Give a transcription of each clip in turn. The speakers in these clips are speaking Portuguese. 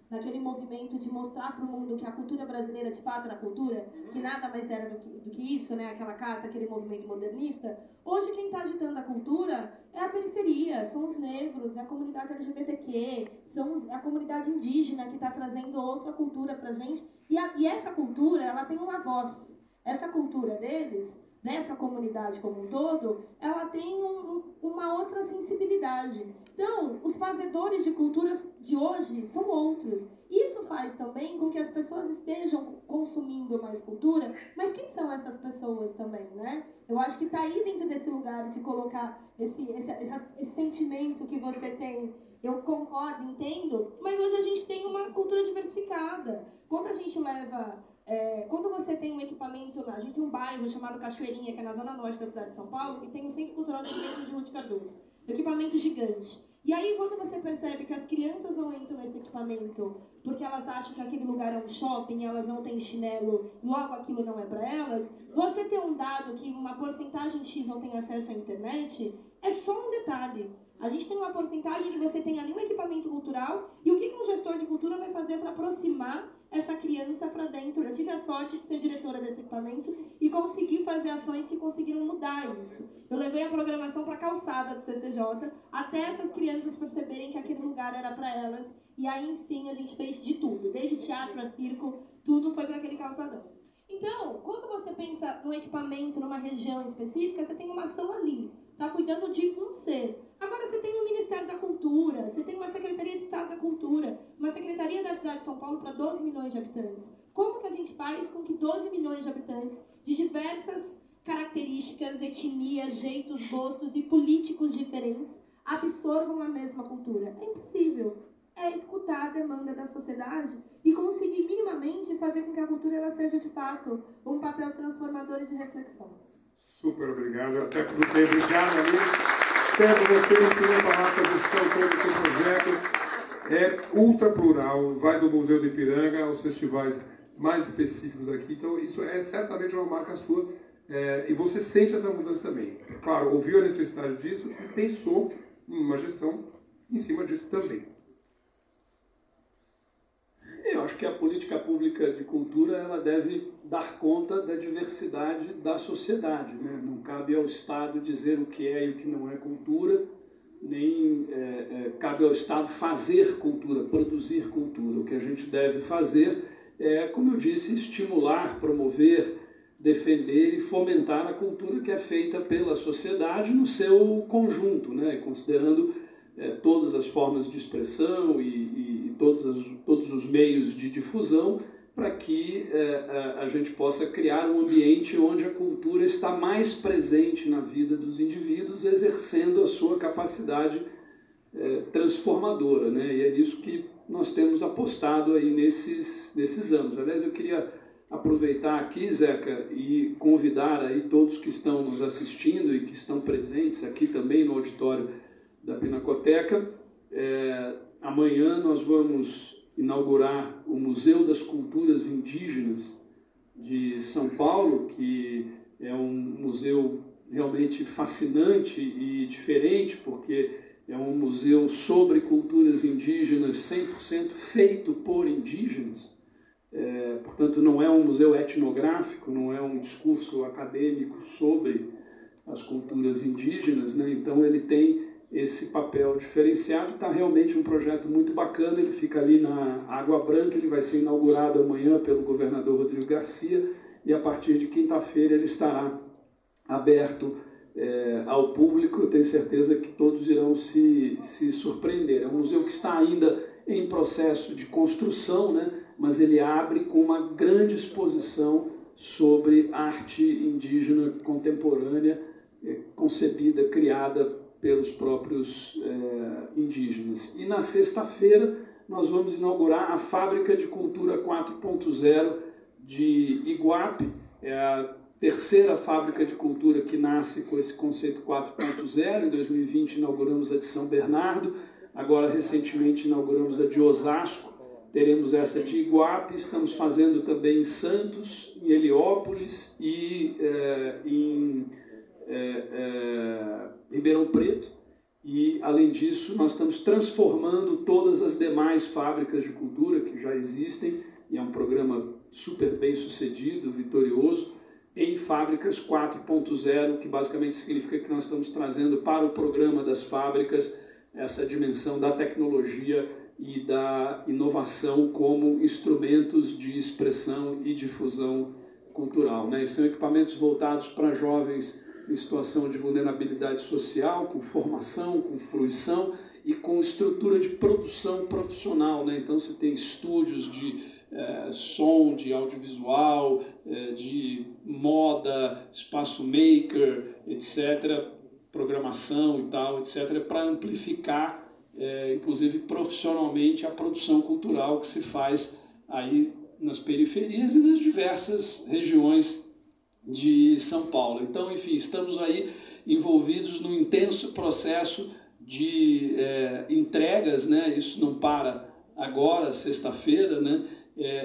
naquele movimento de mostrar para o mundo que a cultura brasileira de fato era cultura, que nada mais era do que isso, né? Aquela carta, aquele movimento modernista. Hoje quem está agitando a cultura é a periferia, são os negros, é a comunidade LGBTQ, a comunidade indígena que está trazendo outra cultura para a gente. E essa cultura, ela tem uma voz. Essa cultura deles, dessa comunidade como um todo, ela tem uma outra sensibilidade. Então, os fazedores de culturas de hoje são outros. Isso faz também com que as pessoas estejam consumindo mais cultura, mas quem são essas pessoas também, né? Eu acho que está aí dentro desse lugar de colocar esse sentimento que você tem. Eu concordo, entendo, mas hoje a gente tem uma cultura diversificada. Quando a gente leva... quando você tem um equipamento, a gente tem um bairro chamado Cachoeirinha, que é na zona norte da cidade de São Paulo, que tem o Centro Cultural de Ruth Cardoso, equipamento gigante. E aí quando você percebe que as crianças não entram nesse equipamento porque elas acham que aquele lugar é um shopping, elas não têm chinelo, logo aquilo não é para elas, você ter um dado que uma porcentagem X não tem acesso à internet, é só um detalhe. A gente tem uma porcentagem que você tem ali um equipamento cultural, e o que um gestor de cultura vai fazer para aproximar essa criança para dentro? Eu tive a sorte de ser diretora desse equipamento e conseguir fazer ações que conseguiram mudar isso. Eu levei a programação para a calçada do CCJ, até essas crianças perceberem que aquele lugar era para elas, e aí sim a gente fez de tudo, desde teatro a circo, tudo foi para aquele calçadão. Então, quando você pensa num equipamento, numa região específica, você tem uma ação ali, está cuidando de um ser. Agora você tem o Ministério da Cultura, você tem uma Secretaria de Estado da Cultura, uma Secretaria da Cidade de São Paulo para 12 milhões de habitantes. Como que a gente faz com que 12 milhões de habitantes, de diversas características, etnias, jeitos, gostos e políticos diferentes, absorvam a mesma cultura? É impossível. É escutar a demanda da sociedade e conseguir minimamente fazer com que a cultura ela seja, de fato, um papel transformador e de reflexão. Super obrigado, até porque obrigado ali. Sérgio, você não queria falar que a gestão toda do projeto é ultra plural, vai do Museu do Ipiranga aos festivais mais específicos aqui, então isso é certamente uma marca sua, e você sente essa mudança também. Claro, ouviu a necessidade disso e pensou em uma gestão em cima disso também. Eu acho que a política pública de cultura ela deve dar conta da diversidade da sociedade, né? Não cabe ao Estado dizer o que é e o que não é cultura, nem cabe ao Estado fazer cultura, produzir cultura. O que a gente deve fazer é, como eu disse, estimular, promover, defender e fomentar a cultura que é feita pela sociedade no seu conjunto, né? Considerando todas as formas de expressão e todos os meios de difusão, para que a gente possa criar um ambiente onde a cultura está mais presente na vida dos indivíduos, exercendo a sua capacidade transformadora, né? E é nisso que nós temos apostado aí nesses anos. Aliás, eu queria aproveitar aqui, Zeca, e convidar aí todos que estão nos assistindo e que estão presentes aqui também no auditório da Pinacoteca. Amanhã nós vamos inaugurar o Museu das Culturas Indígenas de São Paulo, que é um museu realmente fascinante e diferente, porque é um museu sobre culturas indígenas 100% feito por indígenas. Portanto, não é um museu etnográfico, não é um discurso acadêmico sobre as culturas indígenas, né? Então ele tem esse papel diferenciado. Está realmente um projeto muito bacana, ele fica ali na Água Branca, ele vai ser inaugurado amanhã pelo governador Rodrigo Garcia e a partir de quinta-feira ele estará aberto ao público. Eu tenho certeza que todos irão se surpreender. É um museu que está ainda em processo de construção, né? Mas ele abre com uma grande exposição sobre arte indígena contemporânea, concebida, criada pelos próprios indígenas. E na sexta-feira nós vamos inaugurar a Fábrica de Cultura 4.0 de Iguape. É a terceira fábrica de cultura que nasce com esse conceito 4.0. Em 2020 inauguramos a de São Bernardo, agora recentemente inauguramos a de Osasco, teremos essa de Iguape, estamos fazendo também em Santos, em Heliópolis e em Ribeirão Preto, E, além disso, nós estamos transformando todas as demais fábricas de cultura que já existem, e é um programa super bem sucedido, vitorioso, em fábricas 4.0, que basicamente significa que nós estamos trazendo para o programa das fábricas essa dimensão da tecnologia e da inovação como instrumentos de expressão e difusão cultural, né? E são equipamentos voltados para jovens em situação de vulnerabilidade social, com formação, com fruição e com estrutura de produção profissional, né? Então você tem estúdios de som, de audiovisual, de moda, espaço maker, etc., programação e tal, etc., para amplificar, inclusive profissionalmente, a produção cultural que se faz aí nas periferias e nas diversas regiões de São Paulo. Então, enfim, estamos aí envolvidos num intenso processo de entregas, né? Isso não para agora, sexta-feira, né?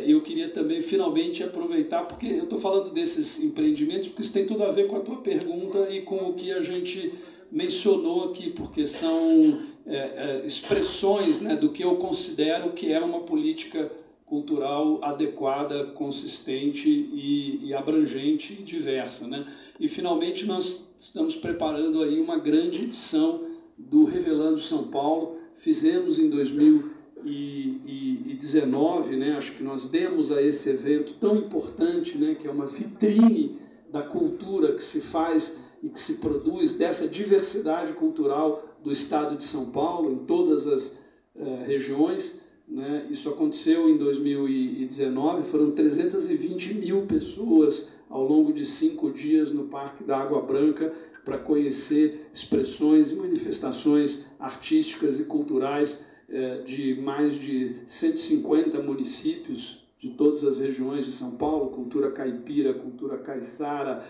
Eu queria também finalmente aproveitar, porque eu estou falando desses empreendimentos, porque isso tem tudo a ver com a tua pergunta e com o que a gente mencionou aqui, porque são expressões, né, do que eu considero que é uma política cultural adequada, consistente e abrangente e diversa, né? E finalmente nós estamos preparando aí uma grande edição do Revelando São Paulo. Fizemos em 2019, né? Acho que nós demos a esse evento tão importante, né? Que é uma vitrine da cultura que se faz e que se produz, dessa diversidade cultural do estado de São Paulo, em todas as regiões, né? Isso aconteceu em 2019, foram 320 mil pessoas ao longo de 5 dias no Parque da Água Branca para conhecer expressões e manifestações artísticas e culturais de mais de 150 municípios de todas as regiões de São Paulo, cultura caipira, cultura caiçara,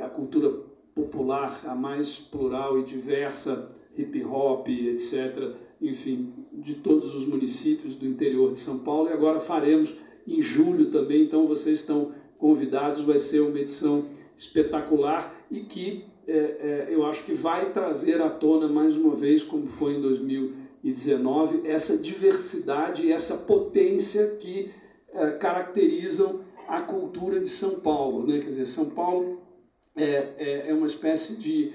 a cultura popular, a mais plural e diversa, hip hop, etc., enfim, de todos os municípios do interior de São Paulo. E agora faremos em julho também, então vocês estão convidados, vai ser uma edição espetacular e que eu acho que vai trazer à tona mais uma vez, como foi em 2019, essa diversidade e essa potência que caracterizam a cultura de São Paulo, né? Quer dizer, São Paulo é uma espécie de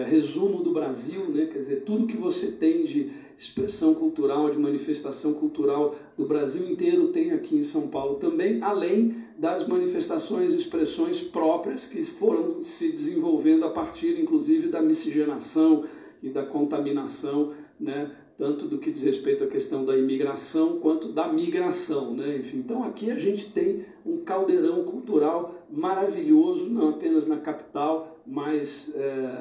resumo do Brasil, né? Quer dizer, tudo que você tem de expressão cultural, de manifestação cultural do Brasil inteiro tem aqui em São Paulo também, além das manifestações e expressões próprias que foram se desenvolvendo a partir, inclusive, da miscigenação e da contaminação, né? Tanto do que diz respeito à questão da imigração quanto da migração, né? Enfim, então aqui a gente tem um caldeirão cultural maravilhoso, não apenas na capital, mas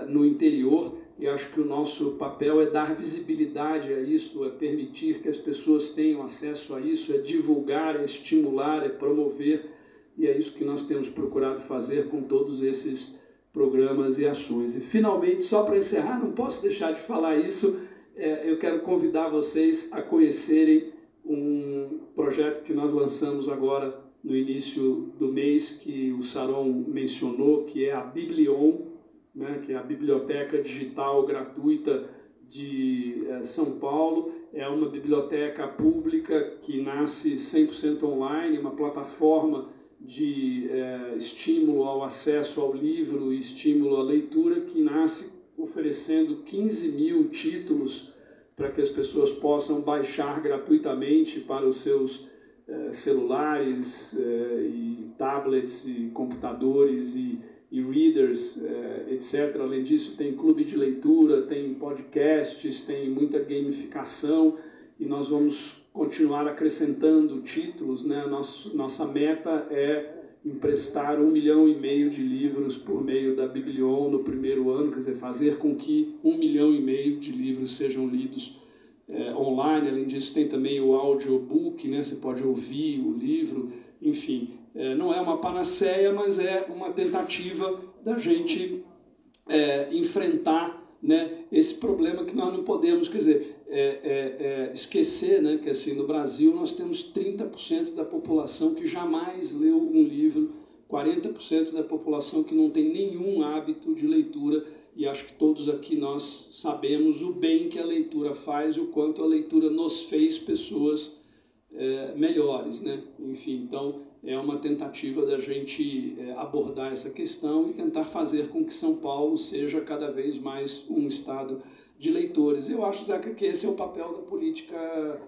no interior, e acho que o nosso papel é dar visibilidade a isso, é permitir que as pessoas tenham acesso a isso, é divulgar, é estimular, é promover, e é isso que nós temos procurado fazer com todos esses programas e ações. E finalmente, só para encerrar, não posso deixar de falar isso, eu quero convidar vocês a conhecerem um projeto que nós lançamos agora no início do mês, que o Saron mencionou, que é a Biblion, né, que é a Biblioteca Digital Gratuita de São Paulo. É uma biblioteca pública que nasce 100% online, uma plataforma de estímulo ao acesso ao livro e estímulo à leitura, que nasce oferecendo 15 mil títulos para que as pessoas possam baixar gratuitamente para os seus celulares e tablets e computadores e readers, etc. Além disso, tem clube de leitura, tem podcasts, tem muita gamificação e nós vamos continuar acrescentando títulos, né? Nossa meta é emprestar 1,5 milhão de livros por meio da Biblion no primeiro ano, quer dizer, fazer com que 1,5 milhão de livros sejam lidos online. Além disso, tem também o audiobook, né? Você pode ouvir o livro, enfim. Não é uma panaceia, mas é uma tentativa da gente enfrentar, né, esse problema que nós não podemos, quer dizer, esquecer, né, que assim, no Brasil nós temos 30% da população que jamais leu um livro, 40% da população que não tem nenhum hábito de leitura, e acho que todos aqui nós sabemos o bem que a leitura faz e o quanto a leitura nos fez pessoas melhores, né? Enfim, então é uma tentativa da gente abordar essa questão e tentar fazer com que São Paulo seja cada vez mais um estado de leitores. Eu acho, Zeca, que esse é o papel da política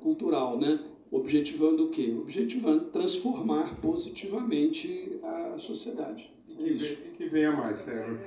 cultural, né? Objetivando o quê? Objetivando transformar positivamente a sociedade. E que venha mais, Sérgio.